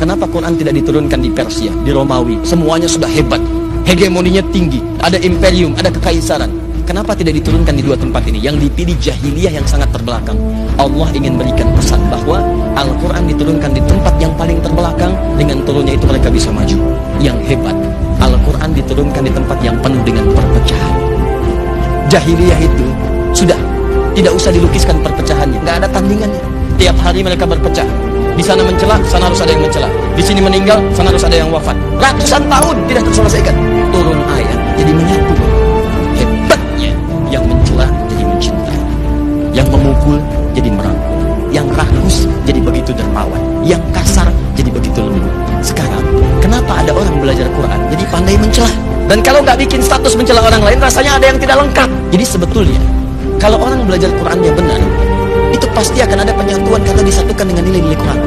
Kenapa Quran tidak diturunkan di Persia, di Romawi? Semuanya sudah hebat, hegemoninya tinggi, ada imperium, ada kekaisaran. Kenapa tidak diturunkan di dua tempat ini yang dipilih jahiliyah yang sangat terbelakang? Allah ingin berikan pesan bahwa Al-Quran diturunkan di tempat yang paling terbelakang. Dengan turunnya itu mereka bisa maju. Yang hebat, Al-Quran diturunkan di tempat yang penuh dengan perpecahan. Jahiliyah itu sudah tidak usah dilukiskan perpecahannya, nggak ada tandingannya. Tiap hari mereka berpecah. Di sana mencela, sana harus ada yang mencela. Di sini meninggal, sana harus ada yang wafat. Ratusan tahun tidak terselesaikan. Turun ayat jadi menyatu. Hebatnya, yang mencela jadi mencintai, yang memukul jadi merangkul, yang rakus jadi begitu dermawan, yang kasar jadi begitu lembut. Sekarang kenapa ada orang belajar Quran jadi pandai mencela? Dan kalau nggak bikin status mencela orang lain, rasanya ada yang tidak lengkap. Jadi sebetulnya kalau orang belajar Qurannya benar, itu pasti akan ada penyatuan karena disatukan dengan nilai-nilai Quran.